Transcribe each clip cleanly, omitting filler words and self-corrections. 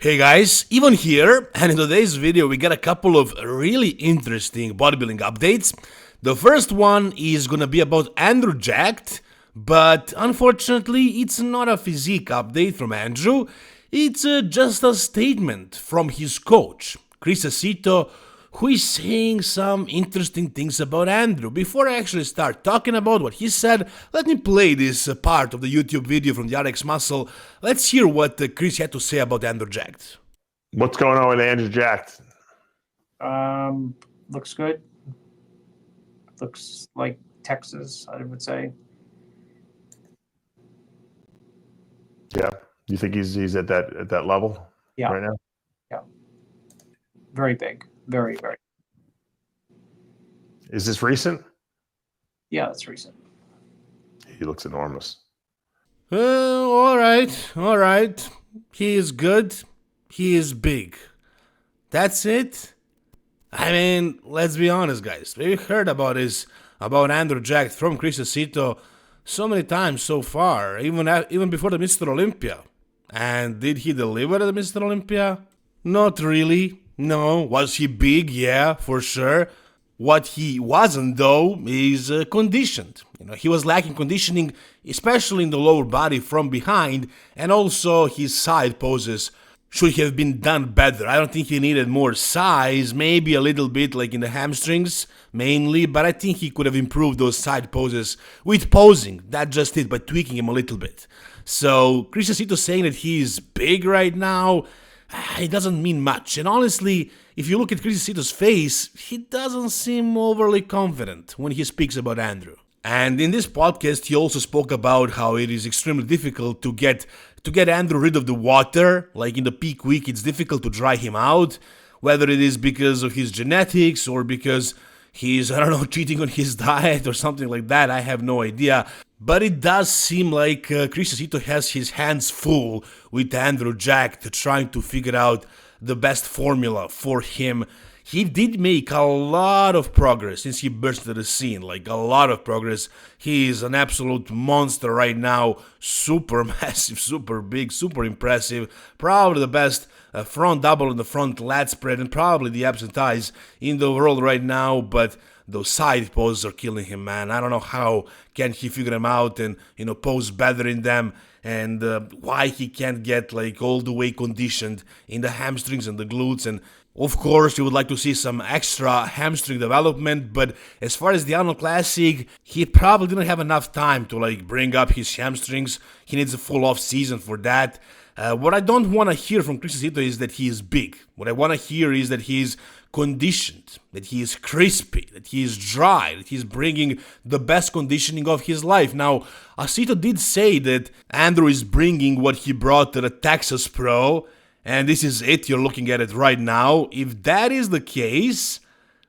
Hey guys, Ivan here, and in today's video we got a couple of really interesting bodybuilding updates. The first one is gonna be about Andrew Jacked, but unfortunately it's not a physique update from Andrew, it's just a statement from his coach, Aceto, who is saying some interesting things about Andrew. Before I actually start talking about what he said, let me play this part of the YouTube video from the RX Muscle. Let's hear what Chris had to say about Andrew Jacked. What's going on with Andrew Jacked? Looks good. Looks like Texas, I would say. Yeah, you think he's at that level right now? Yeah. Very big. Very, very. Is this recent? Yeah, it's recent. He looks enormous. All right. He is good. He is big. That's it. I mean, let's be honest, guys. We've heard about Andrew Jacked from Aceto so many times so far, even before the Mr. Olympia. And did he deliver at the Mr. Olympia? Not really. No. Was he big? Yeah, for sure. What he wasn't, though, is conditioned. He was lacking conditioning, especially in the lower body from behind, and also his side poses should have been done better. I don't think he needed more size, maybe a little bit like in the hamstrings, mainly, but I think he could have improved those side poses with posing. That just it, by tweaking him a little bit. So, Aceto saying that he is big right now, it doesn't mean much. And honestly, if you look at Aceto's face, he doesn't seem overly confident when he speaks about Andrew. And in this podcast, he also spoke about how it is extremely difficult to get Andrew rid of the water. Like in the peak week, it's difficult to dry him out, whether it is because of his genetics or because he's, cheating on his diet or something like that. I have no idea. But it does seem like Aceto has his hands full with Andrew Jacked, trying to figure out the best formula for him. He did make a lot of progress since he burst into the scene, like a lot of progress. He is an absolute monster right now, super massive, super big, super impressive, probably the best front double in the front lat spread and probably the abs and thighs in the world right now, but those side poses are killing him, man. I don't know how can he figure them out and, pose better in them, and why he can't get like all the way conditioned in the hamstrings and the glutes. And of course, you would like to see some extra hamstring development, but as far as the Arnold Classic, he probably didn't have enough time to bring up his hamstrings. He needs a full off season for that. What I don't want to hear from Aceto is that he is big. What I want to hear is that he is conditioned, that he is crispy, that he is dry, that he's bringing the best conditioning of his life. Now, Aceto did say that Andrew is bringing what he brought to the Texas Pro, and this is it, you're looking at it right now. If that is the case,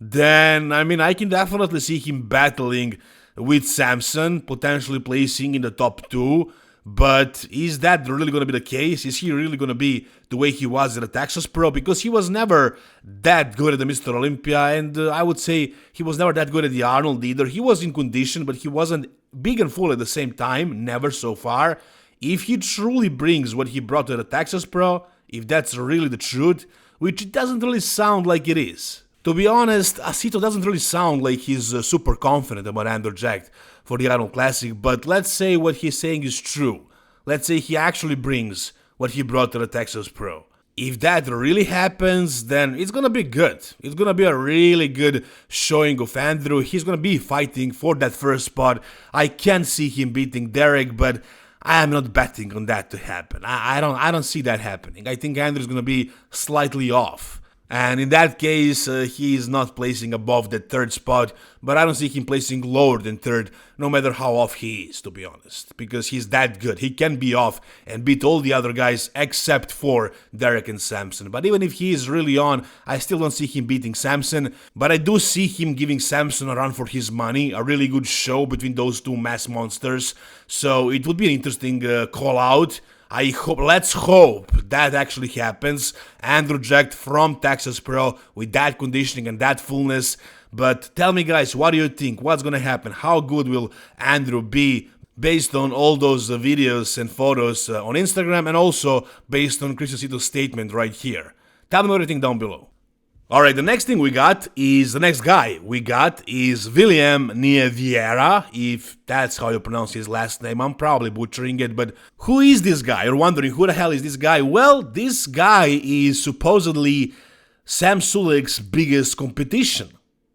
then, I can definitely see him battling with Samson, potentially placing in the top 2. But is that really going to be the case? Is he really going to be the way he was at the Texas Pro? Because he was never that good at the Mr. Olympia, and I would say he was never that good at the Arnold either. He was in condition, but he wasn't big and full at the same time, never so far. If he truly brings what he brought to the Texas Pro, if that's really the truth, which it doesn't really sound like it is. To be honest, Aceto doesn't really sound like he's super confident about Andrew Jacked for the Arnold Classic, but let's say what he's saying is true. Let's say he actually brings what he brought to the Texas Pro. If that really happens, then it's gonna be good. It's gonna be a really good showing of Andrew. He's gonna be fighting for that first spot. I can see him beating Derek, but I am not betting on that to happen. I don't see that happening. I think Andrew's gonna be slightly off. And in that case, he is not placing above the third spot, but I don't see him placing lower than third, no matter how off he is, to be honest, because he's that good. He can be off and beat all the other guys except for Derek and Samson. But even if he is really on, I still don't see him beating Samson, but I do see him giving Samson a run for his money, a really good show between those two mass monsters. So it would be an interesting call out. Let's hope that actually happens. Andrew Jacked from Texas Pro with that conditioning and that fullness. But tell me, guys, what do you think? What's gonna happen? How good will Andrew be? based on all those videos and photos on Instagram, and also based on Krizo's statement right here. Tell me everything down below. Alright, the next thing we got is, the next guy we got is William Nieviera, if that's how you pronounce his last name. I'm probably butchering it, but who is this guy? You're wondering, who the hell is this guy? Well, this guy is supposedly Sam Sulek's biggest competition.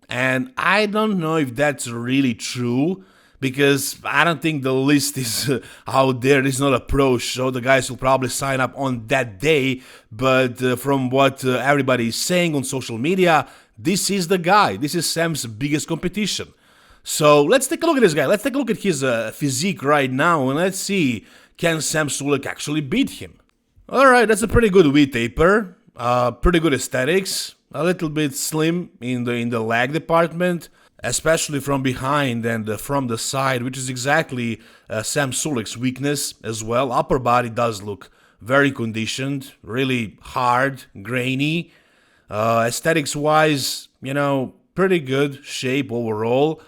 And I don't know if that's really true, because I don't think the list is out there. It's not a pro show. The guys will probably sign up on that day. But from what everybody is saying on social media, this is the guy. This is Sam's biggest competition. So let's take a look at this guy. Let's take a look at his physique right now, and let's see, can Sam Sulek actually beat him? Alright, that's a pretty good V-taper. Pretty good aesthetics. A little bit slim in the leg department, especially from behind and from the side, which is exactly Sam Sulek's weakness as well. Upper body does look very conditioned, really hard, grainy. Aesthetics-wise, you know, pretty good shape overall.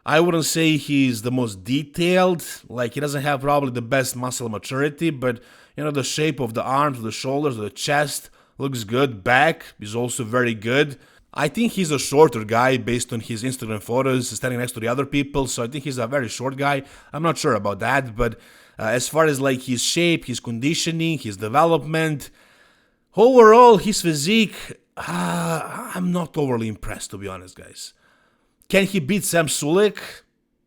I wouldn't say he's the most detailed, like he doesn't have probably the best muscle maturity, but, you know, the shape of the arms, the shoulders, the chest looks good. Back is also very good. I think he's a shorter guy based on his Instagram photos, standing next to the other people, so I think he's a very short guy. I'm not sure about that, but as far as like his shape, his conditioning, his development, overall, his physique, I'm not overly impressed, to be honest, guys. Can he beat Sam Sulek?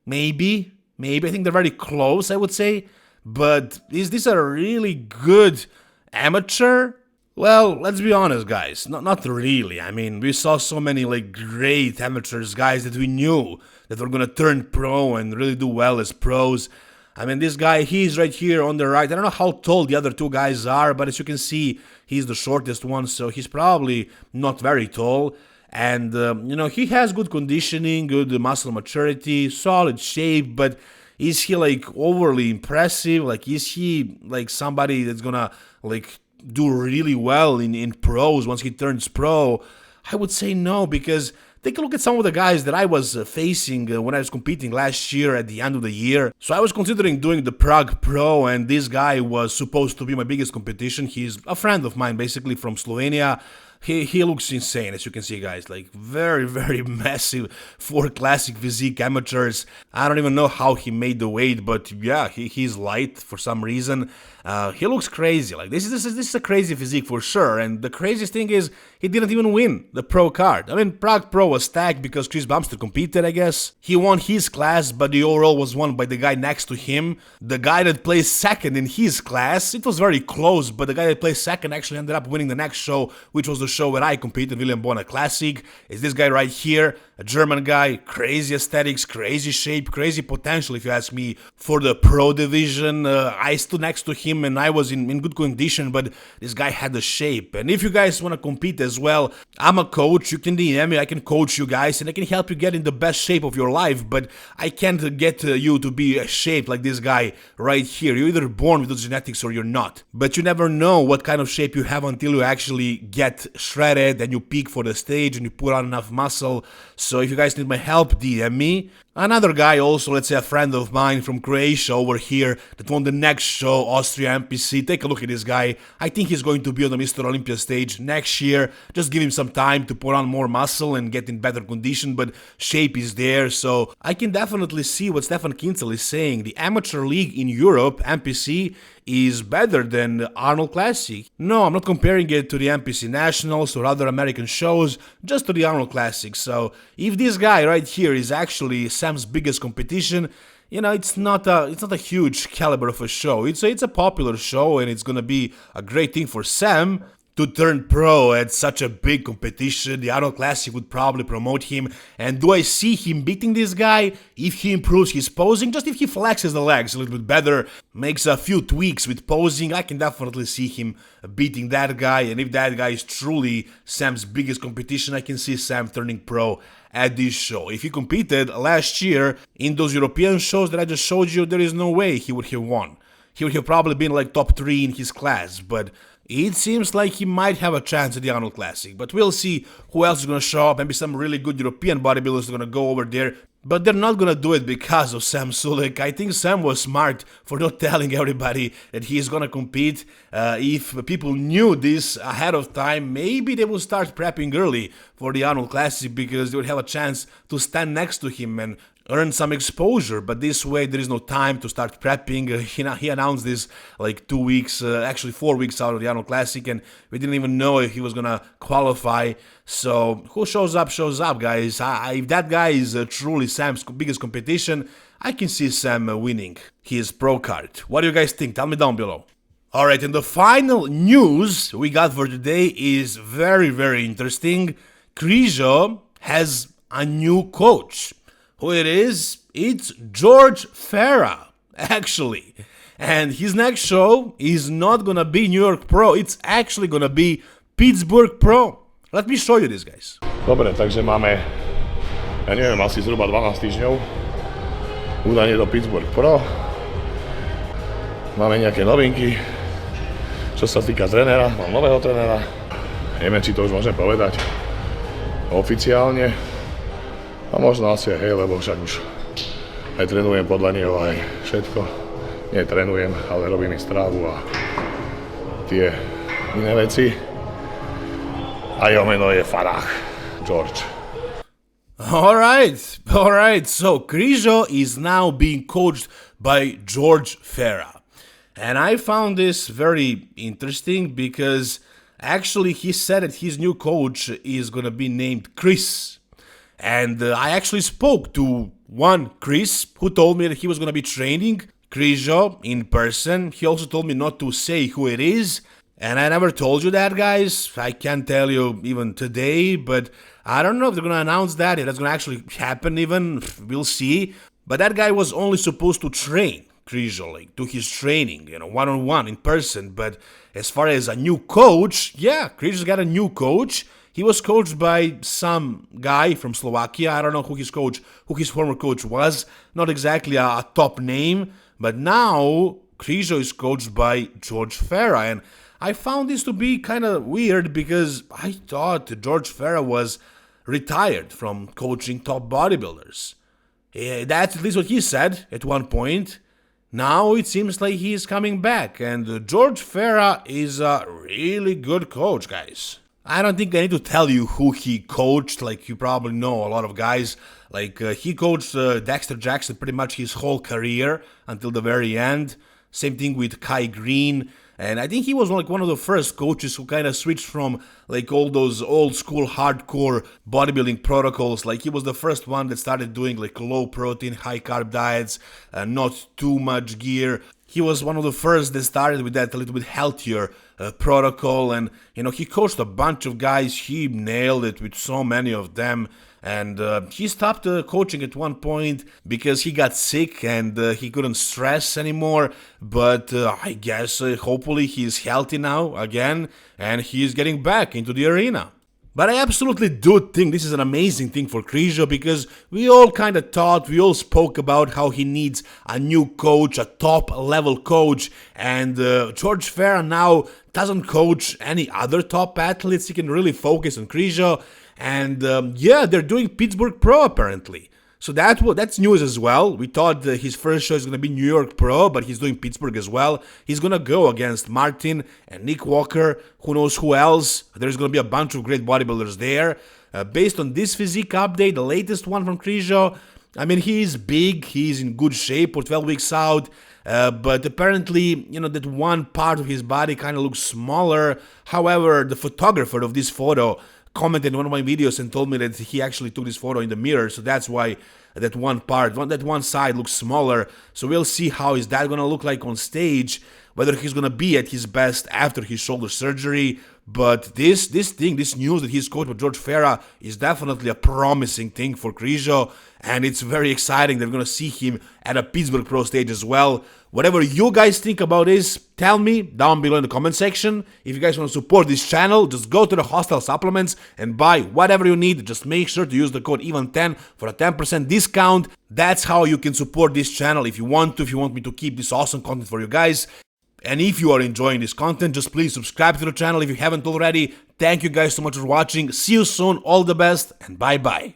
Maybe. I think they're very close, I would say, but is this a really good amateur? Well, let's be honest, guys, not really. I mean, we saw so many like great amateurs, guys, that we knew that were gonna turn pro and really do well as pros. I mean, this guy, he's right here on the right. I don't know how tall the other two guys are, but as you can see, he's the shortest one, so he's probably not very tall. And, you know, he has good conditioning, good muscle maturity, solid shape, but is he like overly impressive? Like, is he like somebody that's gonna like do really well in pros once he turns pro? I would say no, because take a look at some of the guys that I was facing when I was competing last year at the end of the year. So I was considering doing the Prague Pro, and this guy was supposed to be my biggest competition. He's a friend of mine, basically from Slovenia. He looks insane, as you can see, guys, like very, very massive for classic physique amateurs. I don't even know how he made the weight, but yeah, he's light for some reason. He looks crazy. Like this is a crazy physique for sure. And the craziest thing is he didn't even win the pro card. I mean, Prague Pro was tagged because Chris Bumster competed, I guess. He won his class, but the overall was won by the guy next to him. The guy that placed second in his class, it was very close, but the guy that placed second actually ended up winning the next show, which was the show where I competed, William Bona Classic. Is this guy right here, a German guy, crazy aesthetics, crazy shape, crazy potential, if you ask me, for the pro division. I stood next to him and I was in good condition, but this guy had the shape. And if you guys want to compete as well, I'm a coach. You can DM me, I can coach you guys, and I can help you get in the best shape of your life, but I can't get you to be shaped like this guy right here. You're either born with those genetics or you're not. But you never know what kind of shape you have until you actually get shredded and you peak for the stage and you put on enough muscle. So if you guys need my help, DM me. Another guy also, let's say a friend of mine from Croatia over here that won the next show, Austria MPC. Take a look at this guy. I think he's going to be on the Mr. Olympia stage next year. Just give him some time to put on more muscle and get in better condition, but shape is there. So I can definitely see what Stefan Kinzel is saying. The amateur league in Europe, MPC, is better than the Arnold Classic. No, I'm not comparing it to the MPC Nationals or other American shows, just to the Arnold Classic. So if this guy right here is actually Sam's biggest competition, you know, it's not a huge caliber of a show. It's a popular show, and it's gonna be a great thing for Sam to turn pro at such a big competition. The Arnold Classic would probably promote him. And do I see him beating this guy if he improves his posing? Just if he flexes the legs a little bit better, makes a few tweaks with posing, I can definitely see him beating that guy. And if that guy is truly Sam's biggest competition, I can see Sam turning pro at this show. If he competed last year in those European shows that I just showed you, there is no way he would have won. He would have probably been like top 3 in his class, but it seems like he might have a chance at the Arnold Classic. But we'll see who else is going to show up. Maybe some really good European bodybuilders are going to go over there. But they're not gonna do it because of Sam Sulek. I think Sam was smart for not telling everybody that he's gonna compete. If people knew this ahead of time, maybe they would start prepping early for the Arnold Classic because they would have a chance to stand next to him and earn some exposure. But this way, there is no time to start prepping. He announced this like 2 weeks, actually 4 weeks out of the Arnold Classic, and we didn't even know if he was gonna qualify. So who shows up, guys. If that guy is truly Sam's biggest competition, I can see Sam winning his pro card. What do you guys think? Tell me down below. Alright, and the final news we got for today is very, very interesting. Krizo has a new coach. Who it is? It's George Farah, actually. And his next show is not gonna be New York Pro, it's actually gonna be Pittsburgh Pro. Let me show you this, guys. Dobre, takže máme, ja neviem, asi zhruba 12 týždňov údajne do Pittsburgh Pro. Máme nejaké novinky, čo sa týka trénera, mám nového trénera. Neviem, či to už môžem povedať oficiálne. A možno asi aj hej, lebo však už aj trénujem podľa neho, aj všetko. Nie trénujem, ale robím ich strávu a tie iné veci. A jeho meno je Farah, George. Alright. So Krizo is now being coached by George Farah. And I found this very interesting because actually he said that his new coach is gonna be named Chris. And I actually spoke to one Chris who told me that he was going to be training Krizo in person. He also told me not to say who it is. And I never told you that, guys. I can't tell you even today, but I don't know if they're going to announce that. If that's going to actually happen even. We'll see. But that guy was only supposed to train Krizo, like do his training, one-on-one in person. But as far as a new coach, yeah, Krizo's got a new coach. He was coached by some guy from Slovakia. I don't know who his former coach was. Not exactly a top name. But now Krizo is coached by George Farah. And I found this to be kind of weird because I thought George Farah was retired from coaching top bodybuilders. That's at least what he said at one point. Now it seems like he's coming back. And George Farah is a really good coach, guys. I don't think I need to tell you who he coached. Like, you probably know a lot of guys. Like, he coached Dexter Jackson pretty much his whole career until the very end. Same thing with Kai Green. And I think he was like one of the first coaches who kind of switched from like all those old school hardcore bodybuilding protocols. Like, he was the first one that started doing like low protein, high carb diets, not too much gear. He was one of the first that started with that a little bit healthier protocol, and he coached a bunch of guys. He nailed it with so many of them, and he stopped coaching at one point because he got sick and he couldn't stress anymore. But I guess hopefully he's healthy now again and he's getting back into the arena. But I absolutely do think this is an amazing thing for Krizo because we all spoke about how he needs a new coach, a top level coach, and George Farah now doesn't coach any other top athletes. He can really focus on Krizo, and they're doing Pittsburgh Pro apparently. So that's news as well. We thought his first show is going to be New York Pro, but he's doing Pittsburgh as well. He's going to go against Martin and Nick Walker. Who knows who else? There's going to be a bunch of great bodybuilders there. Based on this physique update, the latest one from Krizo, I mean, he's big. He's in good shape for 12 weeks out. But apparently, that one part of his body kind of looks smaller. However, the photographer of this photo commented in one of my videos and told me that he actually took this photo in the mirror, so that's why that one side looks smaller. So we'll see how is that gonna look like on stage, whether he's gonna be at his best after his shoulder surgery. But this news that he's coached by George Farah is definitely a promising thing for Krizo, and it's very exciting that we're gonna see him at a Pittsburgh Pro stage as well. Whatever you guys think about this, tell me down below in the comment section. If you guys want to support this channel, just go to the Hostile Supplements and buy whatever you need. Just make sure to use the code EVEN10 for a 10% discount. That's how you can support this channel if you want me to keep this awesome content for you guys. And if you are enjoying this content, just please subscribe to the channel if you haven't already. Thank you guys so much for watching. See you soon, all the best, and bye-bye.